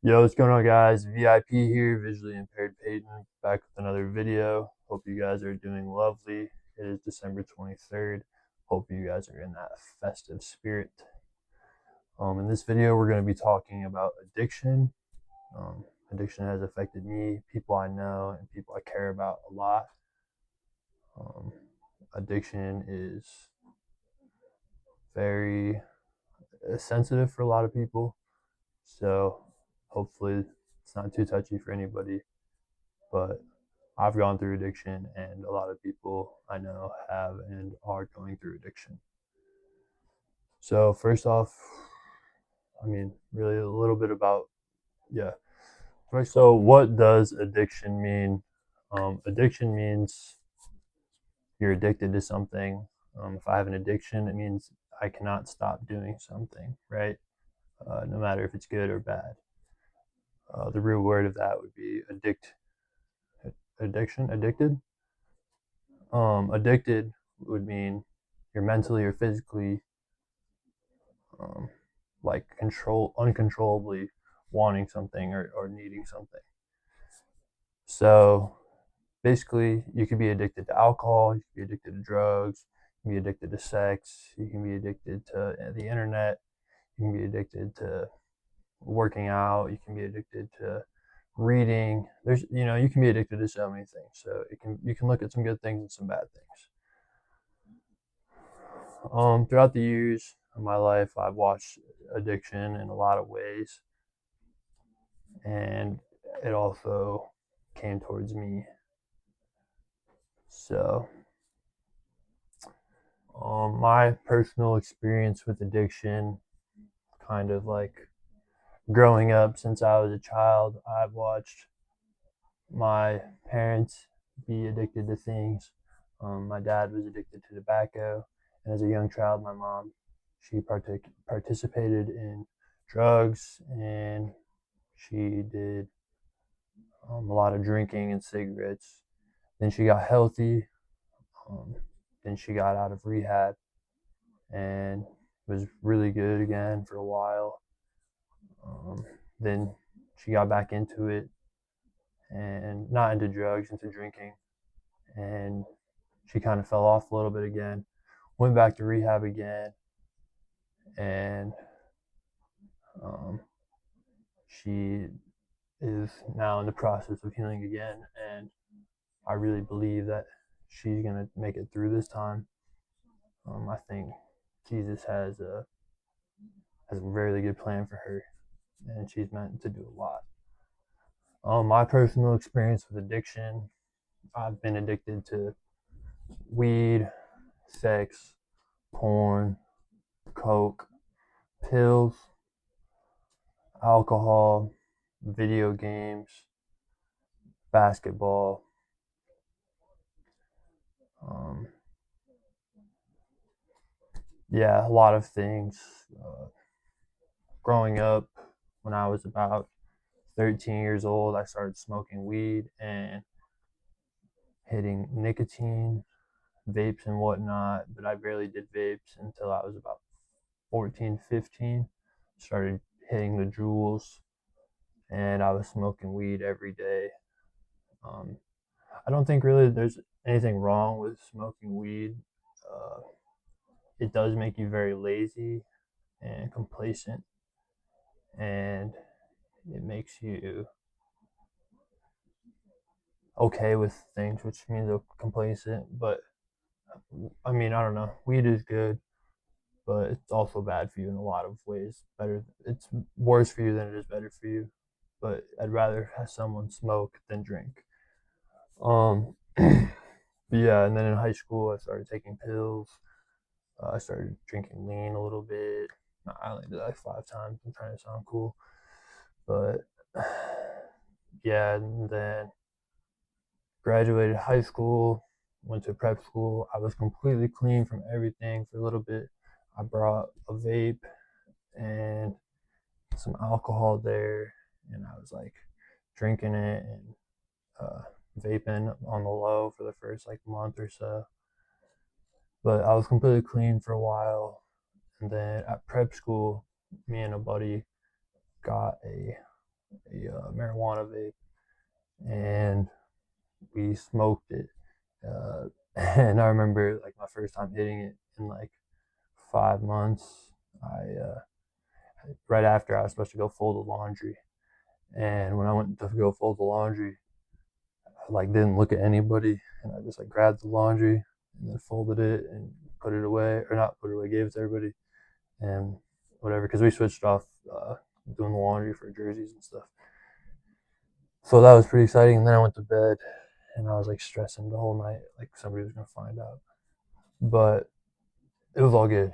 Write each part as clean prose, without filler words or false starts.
Yo, what's going on, guys? VIP here, visually impaired Peyton, back with another video. Hope you guys are doing lovely. It is December 23rd. Hope you guys are in that festive spirit. In this video, we're going to be talking about addiction. Addiction has affected me, people I know, and people I care about a lot. Um, Addiction is very sensitive for a lot of people, so hopefully it's not too touchy for anybody. But I've gone through addiction, and a lot of people I know have and are going through addiction. So, first off, really a little bit about, yeah. So, what does addiction mean? Addiction means you're addicted to something. If I have an addiction, it means I cannot stop doing something, right? No matter if it's good or bad. The real word of that would be addicted. Addicted would mean you're mentally or physically um, like uncontrollably wanting something or needing something. So basically, you can be addicted to alcohol, you can be addicted to drugs, you can be addicted to sex, you can be addicted to the internet, you can be addicted to working out, you can be addicted to reading. You can be addicted to so many things. So you can look at some good things and some bad things. Throughout the years of my life, I've watched addiction in a lot of ways, and it also came towards me. So, my personal experience with addiction, kind of like growing up since I was a child, I've watched my parents be addicted to things. My dad was addicted to tobacco, and as a young child, my mom participated in drugs, and she did a lot of drinking and cigarettes. Then she got healthy. Um, then she got out of rehab and was really good again for a while. Um, then she got back into it and not into drugs, into drinking. And she kind of fell off a little bit again, went back to rehab again, and um, she is now in the process of healing again. And I really believe that she's going to make it through this time. I think Jesus has a really good plan for her, and she's meant to do a lot. My personal experience with addiction, I've been addicted to weed, sex, porn, coke, pills, alcohol, video games, basketball. Um, yeah, a lot of things. Growing up, when I was about 13 years old, I started smoking weed and hitting nicotine, vapes, and whatnot. But I barely did vapes until I was about 14, 15. Started hitting the jewels, and I was smoking weed every day. Um, I don't think really there's anything wrong with smoking weed. Uh, it does make you very lazy and complacent, and it makes you okay with things, which means complacent. But I don't know. Weed is good, but it's also bad for you in a lot of ways. It's worse for you than it is better for you. But I'd rather have someone smoke than drink. Yeah, and then in high school, I started taking pills. I started drinking lean a little bit. I only did like 5 times. I'm trying to sound cool, but yeah, and then graduated high school, went to prep school. I was completely clean from everything for a little bit. I brought a vape and some alcohol there, and I was like drinking it and uh, vaping on the low for the first like month or so. But I was completely clean for a while, and then at prep school, me and a buddy got a a marijuana vape, and we smoked it. And I remember like my first time hitting it in like 5 months. I Right after I was supposed to go fold the laundry, and when I went to go fold the laundry, I like didn't look at anybody, and I just like grabbed the laundry and then folded it and put it away, or not put it away, gave it to everybody and whatever, because we switched off doing the laundry for jerseys and stuff. So that was pretty exciting. And then I went to bed, and I was like stressing the whole night, like somebody was gonna find out. But it was all good.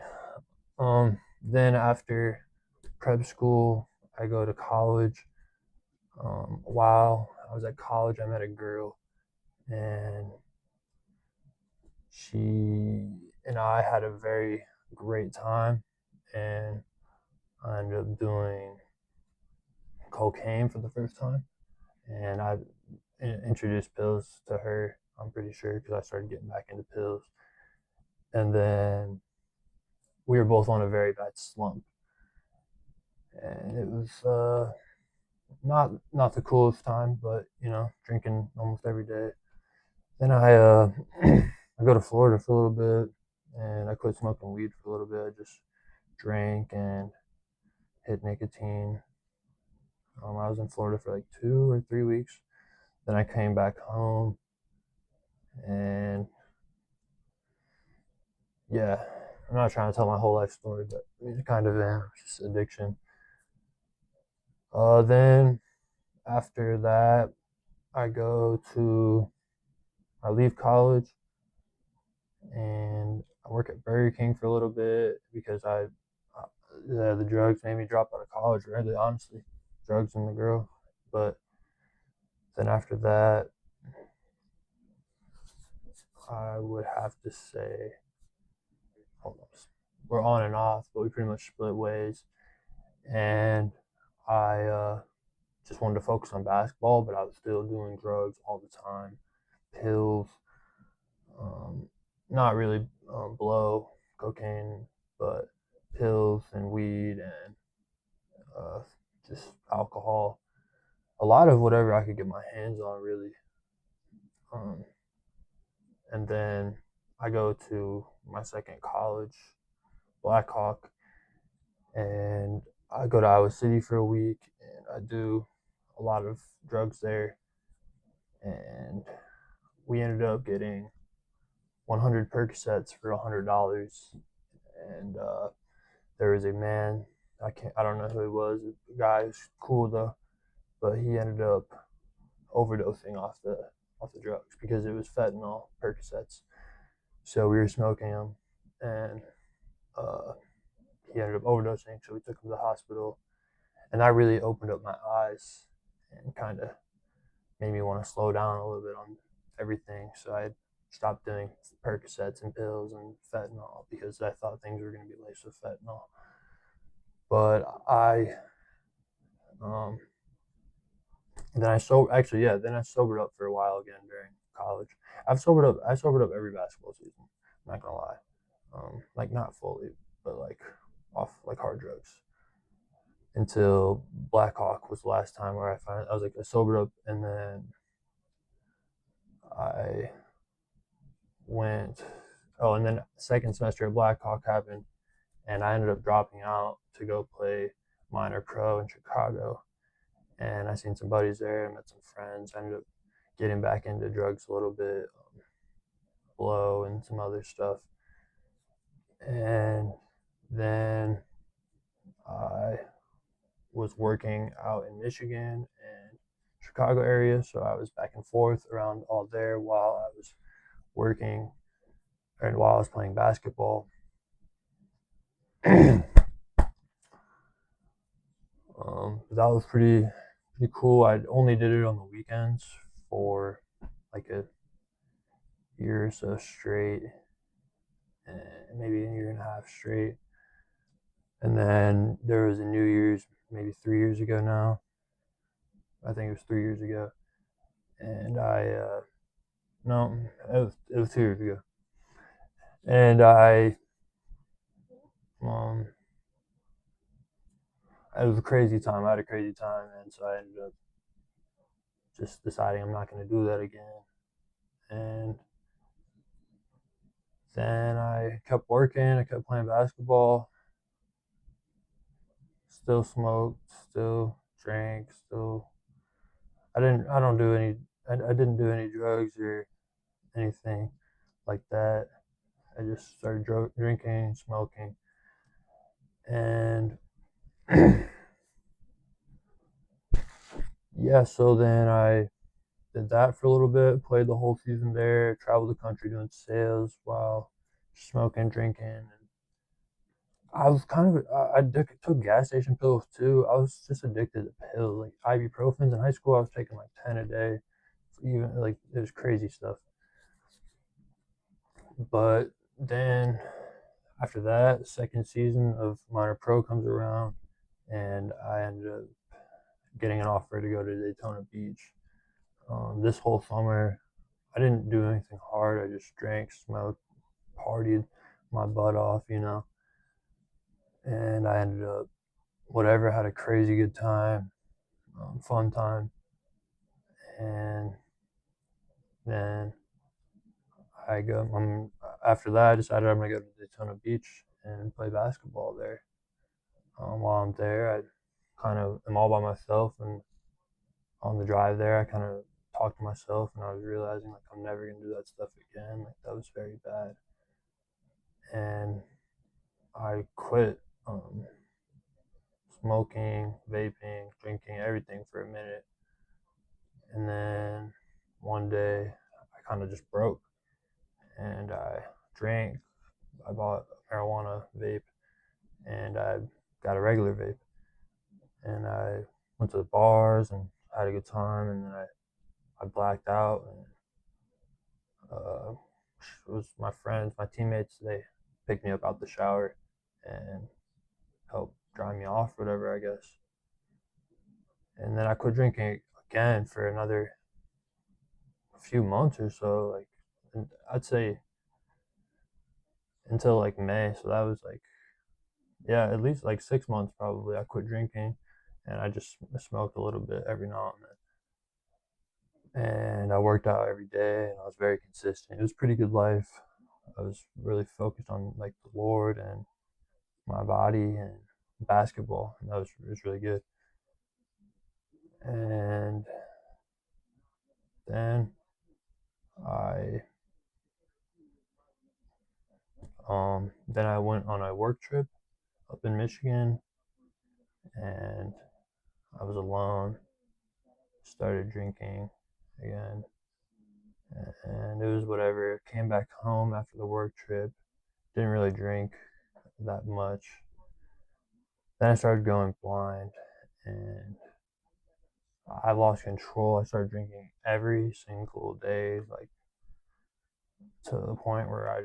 Then after prep school, I go to college. While I was at college, I met a girl, and she and I had a very great time, and I ended up doing cocaine for the first time, and I introduced pills to her. I'm pretty sure because I started getting back into pills, and then we were both on a very bad slump, and it was not the coolest time, but drinking almost every day. Then I go to Florida for a little bit, and I quit smoking weed for a little bit. I just drank and hit nicotine. I was in Florida for like 2 or 3 weeks. Then I came back home, and yeah, I'm not trying to tell my whole life story, but I mean, it kind of am. It's just addiction. Then after that, I go to I leave college, and I work at Burger King for a little bit because the drugs made me drop out of college. Really, honestly, drugs and the girl. But then after that, I would have to say, hold on, we're on and off, but we pretty much split ways. And I just wanted to focus on basketball, but I was still doing drugs all the time, pills, um, not really blow, cocaine, but pills and weed and uh, just alcohol. A lot of whatever I could get my hands on, really. Um, and then I go to my second college, Blackhawk, and I go to Iowa City for a week, and I do a lot of drugs there. And we ended up getting 100 Percocets for $100, and there was a man. I don't know who he was. The guy was cool though, but he ended up overdosing off the drugs because it was fentanyl Percocets. So we were smoking them, and uh, he ended up overdosing. So we took him to the hospital, and that really opened up my eyes and kind of made me want to slow down a little bit on everything. So I stopped doing Percocets and pills and fentanyl because I thought things were going to be laced with fentanyl. But um, then I so actually yeah, then I sobered up for a while again during college. I sobered up every basketball season. I'm not gonna lie, like not fully, but like off like hard drugs until Blackhawk was the last time where I was like I sobered up, and then I went. Oh, and then second semester at Blackhawk happened, and I ended up dropping out to go play minor pro in Chicago. And I seen some buddies there, I met some friends. I ended up getting back into drugs a little bit, blow and some other stuff. And then I was working out in Michigan and Chicago area, so I was back and forth around all there while I was working and while I was playing basketball. That was pretty cool. I only did it on the weekends for like a year or so straight, and maybe a year and a half straight. And then there was a New Year's maybe 3 years ago now. I think it was 3 years ago, and I no, it was 2 years ago, and um it was a crazy time. I had a crazy time, and so I ended up just deciding I'm not going to do that again. And then I kept working. I kept playing basketball. Still smoked. Still drank. Still. I didn't. I don't do any. I didn't do any drugs or anything like that. I just started drinking, smoking, and yeah. So then I did that for a little bit. Played the whole season there. Traveled the country doing sales while smoking, drinking, and I was kind of took gas station pills too. I was just addicted to pills, like ibuprofens. In high school, I was taking like 10 a day. Even like it was crazy stuff. But then after that, second season of minor pro comes around, and I ended up getting an offer to go to Daytona Beach. This whole summer, I didn't do anything hard. I just drank, smoked, partied my butt off, and I ended up whatever, had a crazy good time, fun time, and then after that, I decided I'm gonna go to Daytona Beach and play basketball there. While I'm there, I kind of am all by myself, and on the drive there, I kind of talked to myself, and I was realizing like I'm never gonna do that stuff again. Like that was very bad, and I quit smoking, vaping, drinking, everything for a minute, and then one day I kind of just broke, and I drank. I bought a marijuana vape, and I got a regular vape, and I went to the bars and had a good time, and then I blacked out, and it was my friends, my teammates. They picked me up out the shower and helped dry me off, whatever, I guess. And then I quit drinking again for another few months or so, like I'd say until like May. So that was like, yeah, at least like 6 months probably. I quit drinking, and I just smoked a little bit every now and then. And I worked out every day, and I was very consistent. It was a pretty good life. I was really focused on like the Lord and my body and basketball, and it was really good. And then I I went on a work trip up in Michigan, and I was alone. Started drinking again, and it was whatever. Came back home after the work trip. Didn't really drink that much. Then I started going blind, and I lost control. I started drinking every single day, like to the point where I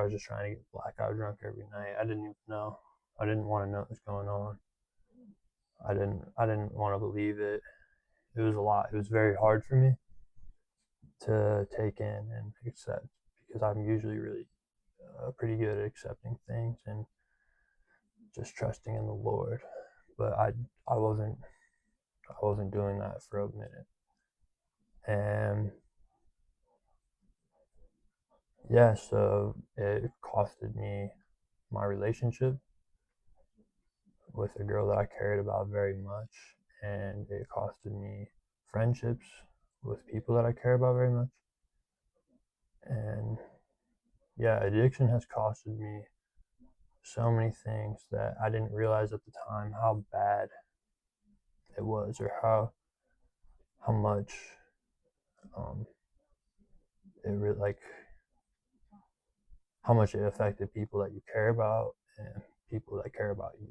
was just trying to get blackout drunk every night. I didn't even know. I didn't want to know what was going on. I didn't want to believe it. It was a lot. It was very hard for me to take in and accept, because I'm usually really pretty good at accepting things and just trusting in the Lord. But I wasn't I wasn't doing that for a minute. And yeah, so it costed me my relationship with a girl that I cared about very much, and it costed me friendships with people that I care about very much. And yeah, addiction has costed me so many things that I didn't realize at the time how bad it was, or how much um, it really, like how much it affected people that you care about and people that care about you.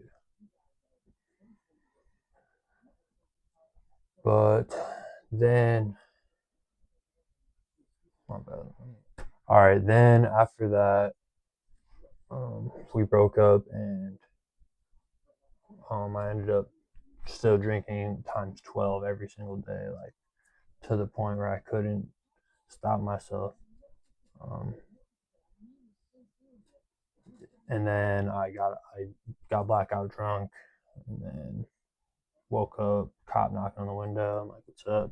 But then, my bad. All right, then after that, we broke up, and I ended up still drinking times 12 every single day, like to the point where I couldn't stop myself. Um, and then I got blackout drunk, and then woke up, cop knocking on the window. I'm like, what's up?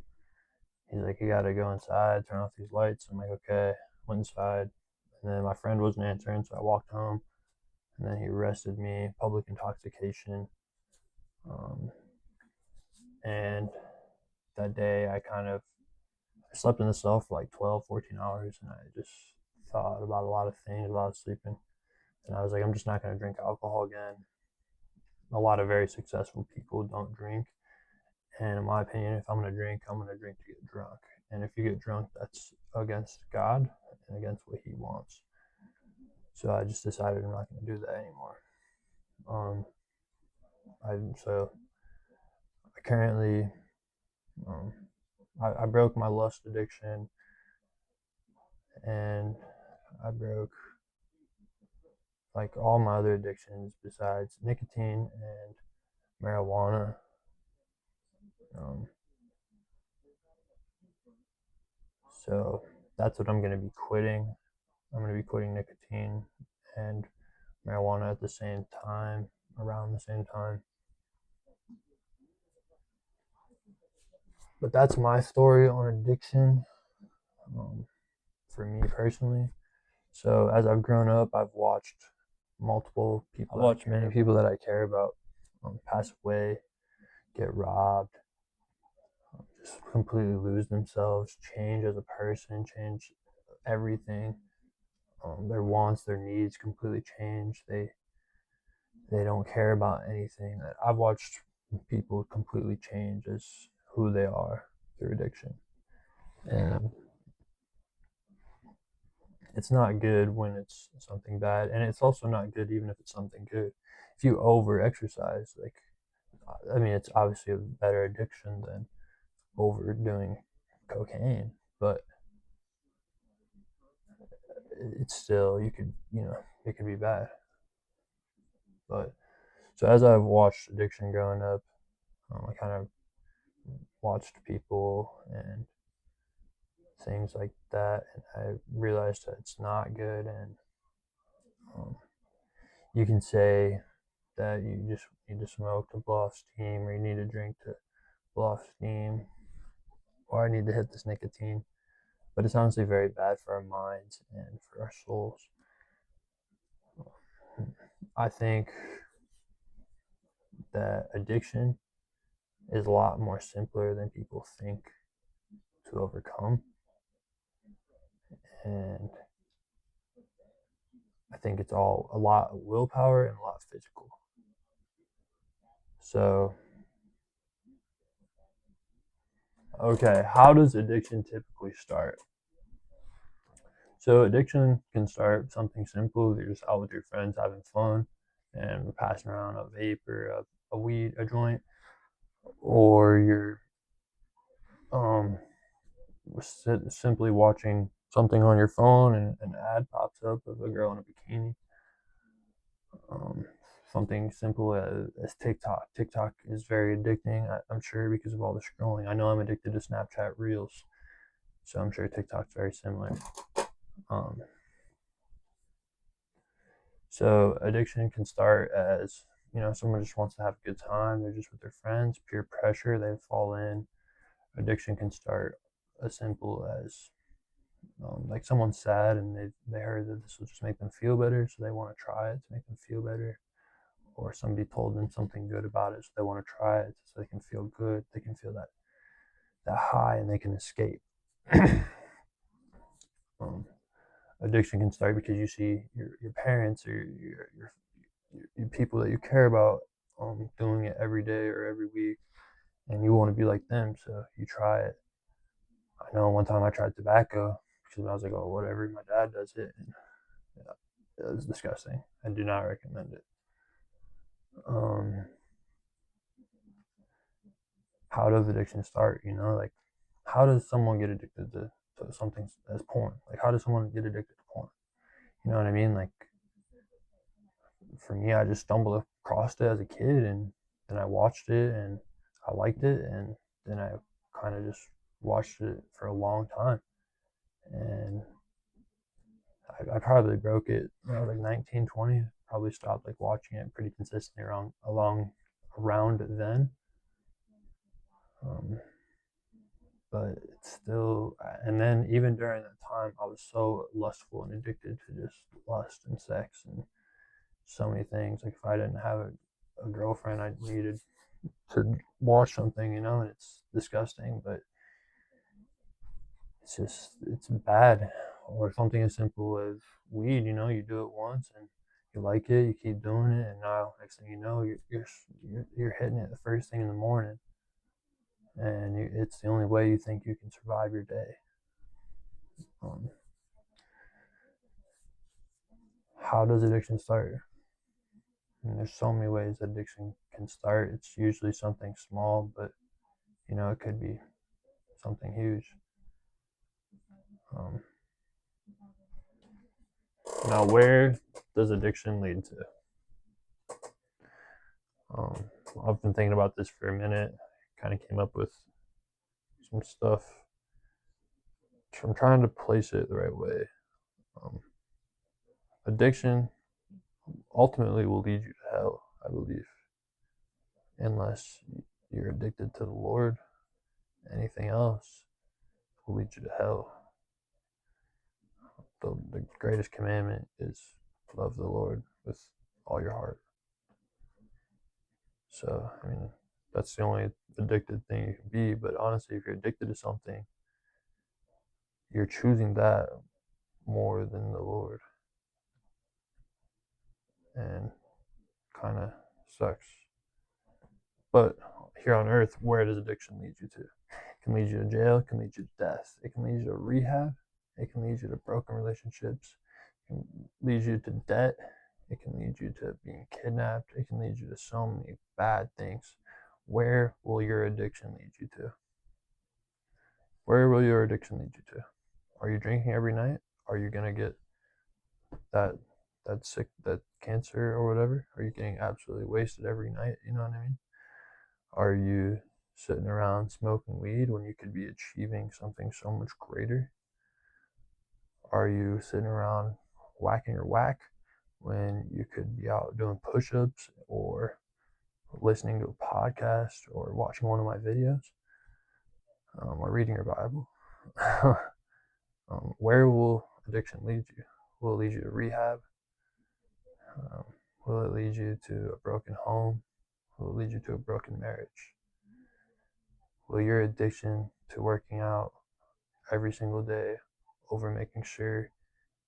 He's like, you gotta go inside, turn off these lights. I'm like, okay. Went inside, and then my friend wasn't answering, so I walked home, and then he arrested me, public intoxication. Um, and that day, I slept in the cell for like 12, 14 hours, and I just thought about a lot of things while I was sleeping. And I was like, I'm just not gonna drink alcohol again. A lot of very successful people don't drink. And in my opinion, if I'm gonna drink to get drunk. And if you get drunk, that's against God and against what He wants. So I just decided I'm not gonna do that anymore. Um, so I currently, um, I broke my lust addiction, and I broke like all my other addictions besides nicotine and marijuana. Um, so that's what I'm going to be quitting. I'm going to be quitting nicotine and marijuana at the same time, around the same time. But that's my story on addiction, um, for me personally. So as I've grown up, I've watched multiple people. I've watched many people that I care about pass away, get robbed, just completely lose themselves, change as a person, change everything. Their wants, their needs completely change. They don't care about anything. I've watched people completely change as who they are through addiction, and it's not good when it's something bad, and it's also not good even if it's something good. If you over exercise, like, I mean, it's obviously a better addiction than overdoing cocaine, but it's still, it could be bad. But so as I've watched addiction growing up, I kind of watched people and things like that, and I realized that it's not good. And um, you can say that you just need to smoke to blow off steam, or you need to drink to blow off steam, or I need to hit this nicotine. But it's honestly very bad for our minds and for our souls. I think that addiction is a lot more simpler than people think to overcome. And I think it's all a lot of willpower and a lot of physical. So, okay, how does addiction typically start? So, addiction can start something simple. You're just out with your friends having fun and we're passing around a vape or a weed, a joint, or you're um, simply watching something on your phone and an ad pops up of a girl in a bikini. Um, Something simple as TikTok. TikTok is very addicting, I'm sure, because of all the scrolling. I know I'm addicted to Snapchat Reels, so I'm sure TikTok's very similar. Um, so addiction can start as, someone just wants to have a good time. They're just with their friends, peer pressure, they fall in. Addiction can start as simple as like someone's sad and they heard that this will just make them feel better, so they want to try it to make them feel better. Or somebody told them something good about it, so they want to try it so they can feel good. They can feel that high, and they can escape. um, Addiction can start because you see your parents or your people that you care about doing it every day or every week, and you want to be like them, so you try it. I know one time I tried tobacco because I was like, oh, whatever, my dad does it, and yeah, it was disgusting. I do not recommend it. Um, how does addiction start? Like, how does someone get addicted to something as porn? Like, how does someone get addicted to porn? You know what I mean? Like, for me, I just stumbled across it as a kid, and then I watched it, and I liked it, and then I kind of just watched it for a long time, and I probably broke it when I was like 19, 20. Probably stopped like watching it pretty consistently around then, but it's still. And then even during that time, I was so lustful and addicted to just lust and sex and so many things. Like if I didn't have a girlfriend, I needed to watch something, and it's disgusting, but it's bad. Or something as simple as weed, you do it once and you like it, you keep doing it, and now next thing you know, you're hitting it the first thing in the morning, and it's the only way you think you can survive your day. Um, how does addiction start? And there's so many ways addiction can start. It's usually something small, but it could be something huge. Um, Now, where does addiction lead to? Um, I've been thinking about this for a minute. Kind of came up with some stuff. I'm trying to place it the right way. Addiction ultimately will lead you to hell, I believe, unless you're addicted to the Lord. Anything else will lead you to hell. The greatest commandment is love the Lord with all your heart. So, that's the only addicted thing you can be. But honestly, if you're addicted to something, you're choosing that more than the Lord. And kind of sucks. But here on earth, where does addiction lead you to? It can lead you to jail, it can lead you to death, it can lead you to rehab, it can lead you to broken relationships, it can lead you to debt, it can lead you to being kidnapped, it can lead you to so many bad things. Where will your addiction lead you to? Where will your addiction lead you to? Are you drinking every night? Are you gonna get that that cancer or whatever? Are you getting absolutely wasted every night? You know what I mean? Are you sitting around smoking weed when you could be achieving something so much greater? Are you sitting around whacking your whack when you could be out doing push-ups or listening to a podcast or watching one of my videos, or reading your Bible? Where will addiction lead you? Will it lead you to rehab? Will it lead you to a broken home? Will it lead you to a broken marriage? Will your addiction to working out every single day over making sure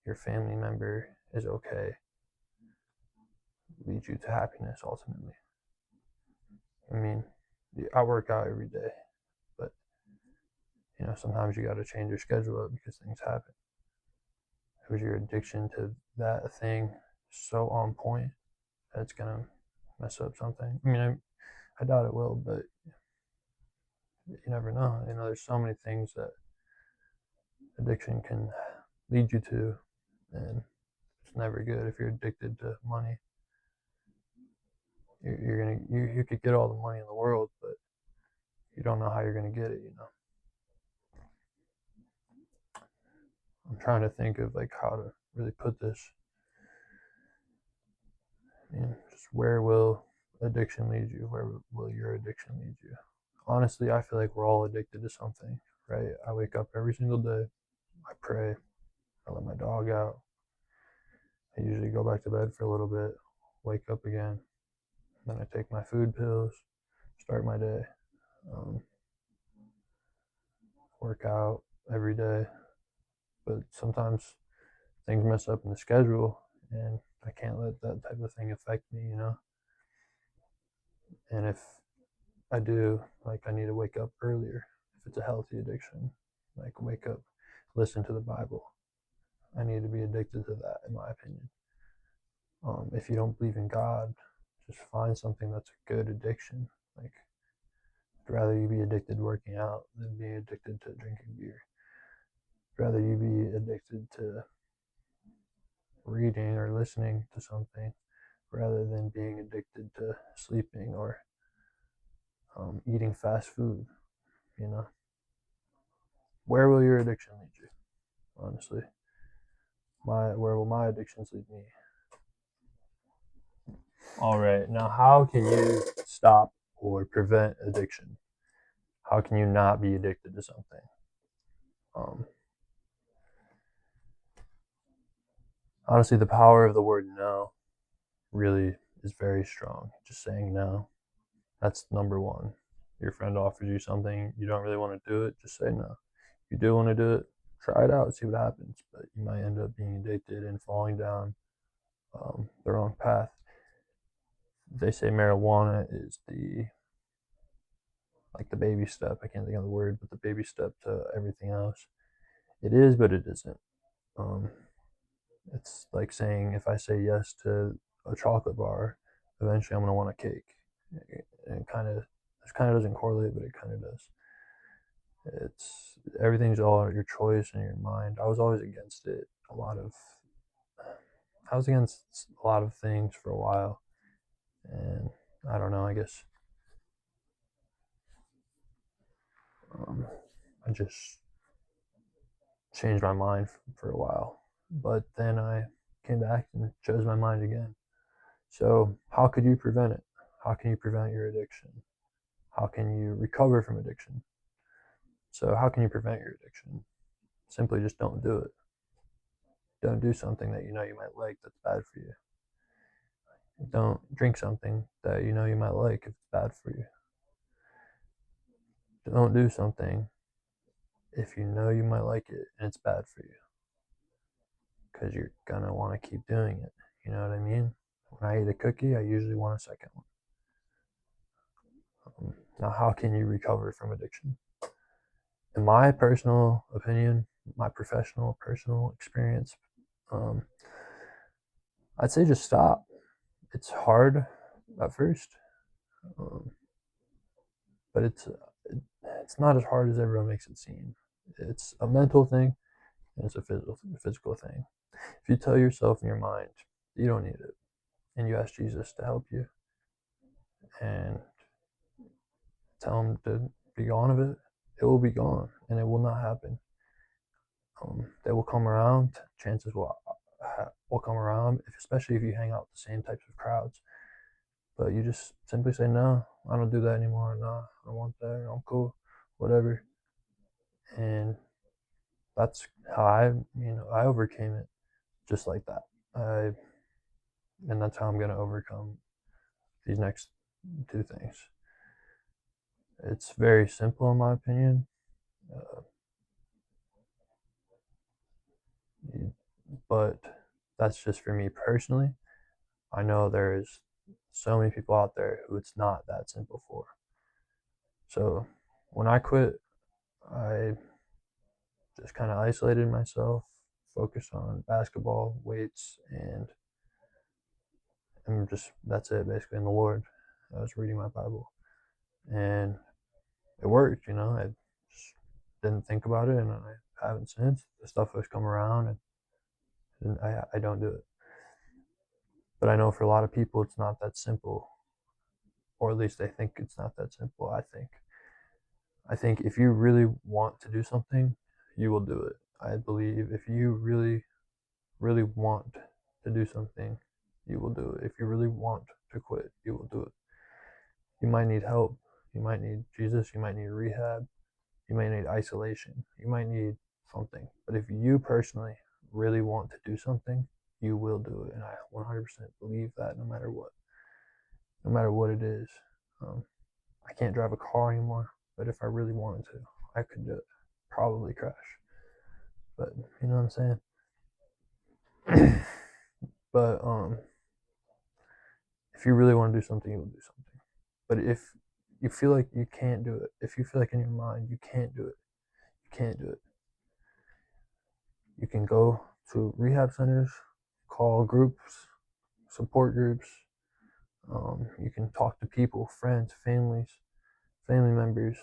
your family member is okay lead you to happiness ultimately? I work out every day, but sometimes you got to change your schedule up because things happen. Was your addiction to that thing so on point that it's gonna mess up something? I doubt it will, but you never know. There's so many things that addiction can lead you to, and it's never good. If you're addicted to money, you could get all the money in the world, but you don't know how you're gonna get it. I'm trying to think of like how to really put this. Just where will addiction lead you? Where will your addiction lead you? Honestly, I feel like we're all addicted to something, right? I wake up every single day, I pray, I let my dog out, I usually go back to bed for a little bit, wake up again, then I take my food pills, start my day, work out every day. But sometimes things mess up in the schedule, and I can't let that type of thing affect me. And if I do, like, I need to wake up earlier. If it's a healthy addiction, like, wake up, listen to the Bible. I need to be addicted to that, in my opinion. If you don't believe in God, just find something that's a good addiction. Like, I'd rather you be addicted to working out than being addicted to drinking beer. I'd rather you be addicted to reading or listening to something rather than being addicted to sleeping or eating fast food. Where will your addiction lead you? Honestly, where will my addictions lead me? All right, now how can you stop or prevent addiction? How can you not be addicted to something? Honestly, the power of the word no really is very strong. Just saying no. That's number one. Your friend offers you something, you don't really want to do it, just say no. You do want to do it, try it out, see what happens. But you might end up being addicted and falling down the wrong path. They say marijuana is the baby step. I can't think of the word, but the baby step to everything else. It is, but it isn't. Um, it's like saying if I say yes to a chocolate bar, eventually I'm gonna want a cake. It kind of doesn't correlate, but it kind of does. It's everything's all your choice and your mind. I was always against it. I was against a lot of things for a while, and I don't know. I guess I just changed my mind for a while, but then I came back and chose my mind again. So how could you prevent it? How can you prevent your addiction? How can you recover from addiction? So how can you prevent your addiction? Simply just don't do it. Don't do something that you know you might like that's bad for you. Don't drink something that you know you might like if it's bad for you. Don't do something if you know you might like it and it's bad for you, because you're gonna want to keep doing it. You know what I mean? When I eat a cookie, I usually want a second one. Now, how can you recover from addiction? In my personal opinion, my professional, personal experience, um, I'd say just stop. It's hard at first, um, but it's not as hard as everyone makes it seem. It's a mental thing and it's a physical thing. If you tell yourself in your mind you don't need it, and you ask Jesus to help you and tell him to be gone of it, it will be gone and it will not happen. They will come around. Chances will come around, especially if you hang out with the same types of crowds. But you just simply say, no, I don't do that anymore. No, I don't want that. I'm cool, whatever. And that's how I overcame it, just like that. And that's how I'm gonna overcome these next two things. It's very simple in my opinion, uh, but that's just for me personally. I know there's so many people out there who it's not that simple for. So when I quit, I just kind of isolated myself, focused on basketball, weights, and just that's it basically. In the Lord, I was reading my Bible, and it worked. I just didn't think about it, and I haven't since. The stuff has come around, and I don't do it. But I know for a lot of people, it's not that simple, or at least they think it's not that simple. I think if you really want to do something, you will do it. I believe if you really, really want to do something, you will do it. If you really want to quit, you will do it. You might need help. You might need Jesus. You might need rehab. You might need isolation. You might need something. But if you personally really want to do something, you will do it. And I 100% believe that no matter what. No matter what it is. I can't drive a car anymore, but if I really wanted to, I could do it. Probably crash. But you know what I'm saying? But if you really want to do something, you'll do something. But if you feel like you can't do it, if you feel like in your mind you can't do it, you can't do it. You can go to rehab centers, call groups, support groups. You can talk to people, friends, family members.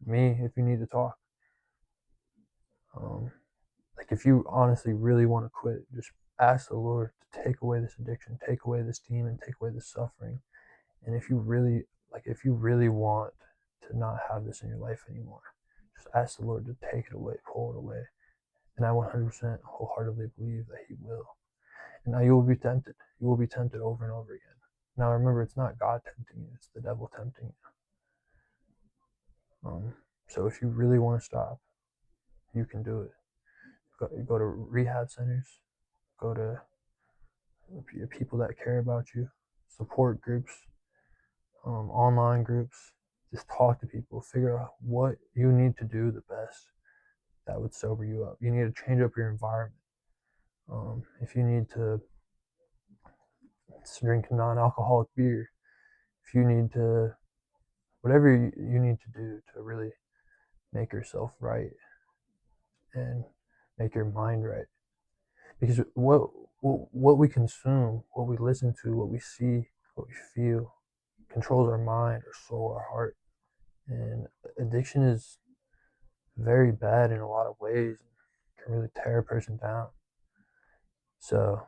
Me, if you need to talk. Like if you honestly really want to quit, just ask the Lord to take away this addiction, take away this demon, take away this suffering. And if you really want to not have this in your life anymore, just ask the Lord to take it away, pull it away. And I 100% wholeheartedly believe that He will. And now you will be tempted. You will be tempted over and over again. Now remember, it's not God tempting you, it's the devil tempting you. So if you really want to stop, you can do it. Go to rehab centers, go to people that care about you, support groups, online groups. Just talk to people, figure out what you need to do the best that would sober you up. You need to change up your environment. If you need to drink non-alcoholic beer, if you need to, whatever you need to do to really make yourself right and make your mind right. Because what we consume, what we listen to, what we see, what we feel, controls our mind, our soul, our heart. And addiction is very bad in a lot of ways. It can really tear a person down. So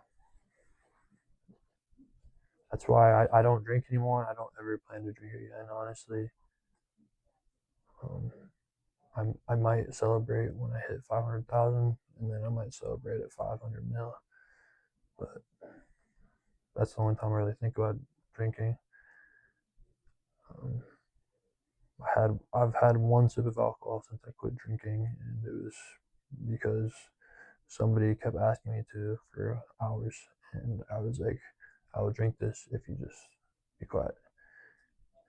that's why I don't drink anymore. I don't ever plan to drink again, honestly. Um, I might celebrate when I hit 500,000, and then I might celebrate at 500 mil. But that's the only time I really think about drinking. Um, I've had one sip of alcohol since I quit drinking, and it was because somebody kept asking me to for hours, and I was like, I will drink this if you just be quiet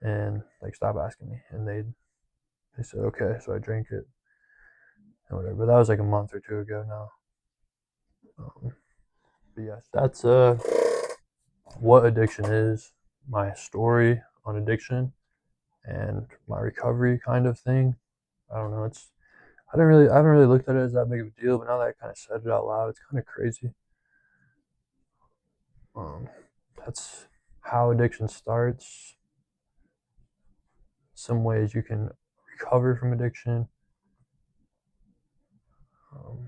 and like stop asking me. And they said okay, so I drank it and whatever. But that was like a month or two ago now. But yes, that's what addiction is, my story on addiction, and my recovery kind of thing. I don't know. I haven't really looked at it as that big of a deal, but now that I kind of said it out loud, it's kind of crazy. Um, that's how addiction starts. Some ways you can recover from addiction. Um,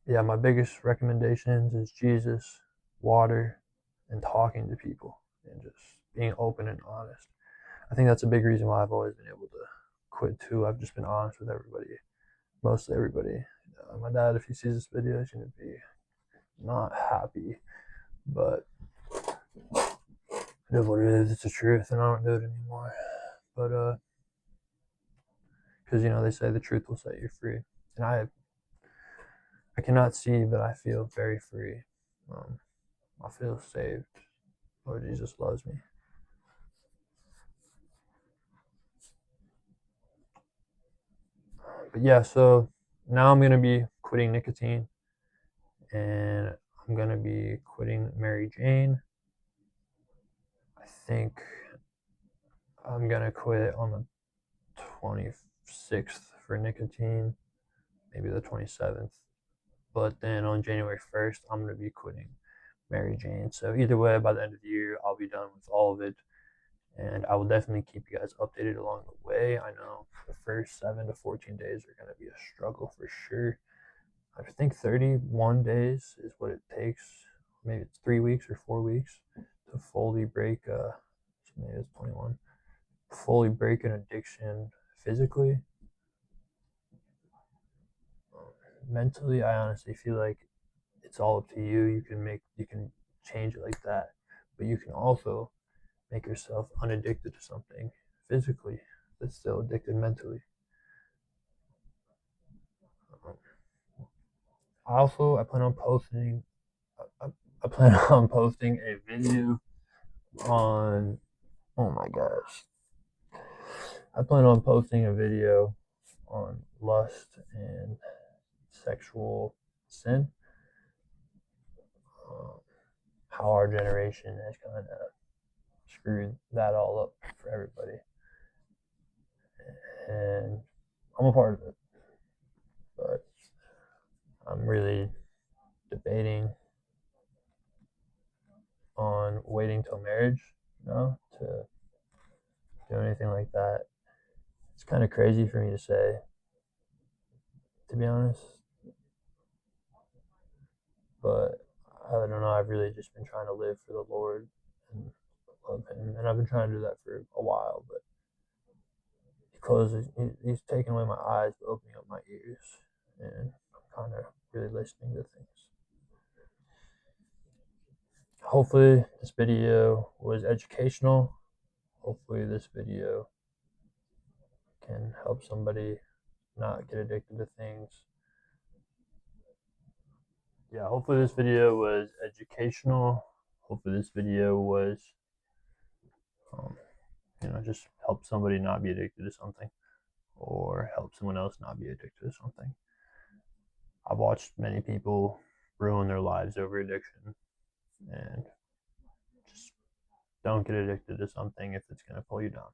yeah, my biggest recommendations is Jesus, water, and talking to people, and just being open and honest. I think that's a big reason why I've always been able to quit too. I've just been honest with everybody, mostly everybody. My dad, if he sees this video, he's gonna be not happy, but it is what it is. It's the truth, and I don't do it anymore. But because they say the truth will set you free, and I cannot see, but I feel very free. Um, I feel saved. Lord Jesus loves me. But yeah, so now I'm gonna be quitting nicotine, and I'm gonna be quitting Mary Jane. I think I'm gonna quit on the 26th for nicotine, maybe the 27th. But then on January 1st, I'm gonna be quitting Mary Jane. So either way, by the end of the year, I'll be done with all of it, and I will definitely keep you guys updated along the way. I know the first 7 to 14 days are gonna be a struggle for sure. I think 31 days is what it takes. Maybe it's 3 weeks or 4 weeks to fully break. Maybe it's 21. Fully break an addiction physically. Mentally, I honestly feel like it's all up to you. You can change it like that, but you can also make yourself unaddicted to something physically that's still addicted mentally. Um, I plan on posting. I plan on posting a video on. Oh my gosh! I plan on posting a video on lust and sexual sin. Um, how our generation has kind of screwed that all up for everybody, and I'm a part of it. But I'm really debating on waiting till marriage, to do anything like that. It's kind of crazy for me to say, to be honest. But I don't know. I've really just been trying to live for the Lord and love Him, and I've been trying to do that for a while. But He's taking away my eyes, but opening up my ears, and I'm kind of really listening to things. Hopefully, this video was educational. Hopefully, this video can help somebody not get addicted to things. Yeah, hopefully this video was educational. Hopefully this video was, just help somebody not be addicted to something, or help someone else not be addicted to something. I've watched many people ruin their lives over addiction, and just don't get addicted to something if it's going to pull you down.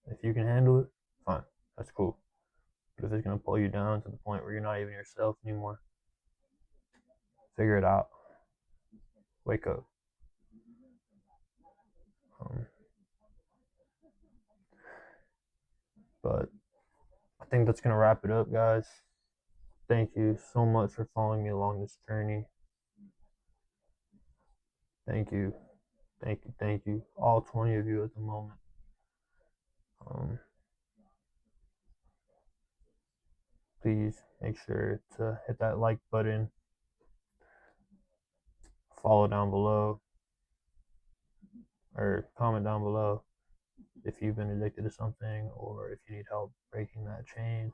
If you can handle it, fine, that's cool. But if it's going to pull you down to the point where you're not even yourself anymore, figure it out. Wake up. But I think that's going to wrap it up, guys. Thank you so much for following me along this journey. Thank you. Thank you. Thank you. All 20 of you at the moment. Please make sure to hit that like button, follow down below, or comment down below if you've been addicted to something, or if you need help breaking that chain,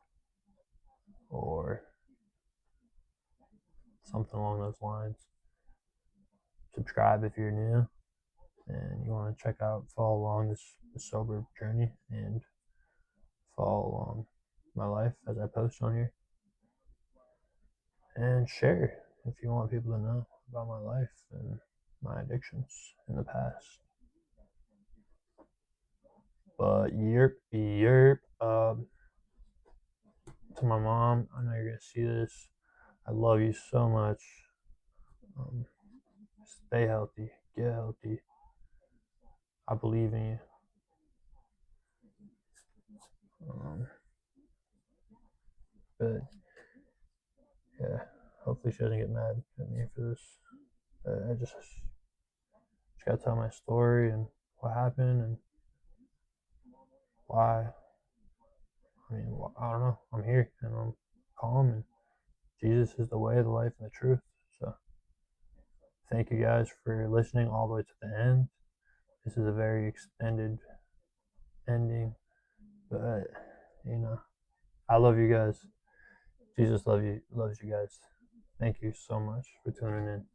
or something along those lines. Subscribe if you're new and you want to follow along this sober journey and follow along my life as I post on here. And share if you want people to know about my life and my addictions in the past. But to my mom, I know you're gonna see this. I love you so much. Stay healthy, get healthy. I believe in you. But yeah, hopefully she doesn't get mad at me for this. I just gotta tell my story and what happened and why. I mean, I don't know. I'm here and I'm calm, and Jesus is the way, the life, and the truth. So thank you guys for listening all the way to the end. This is a very extended ending, but I love you guys. Jesus loves you guys. Thank you so much for tuning in.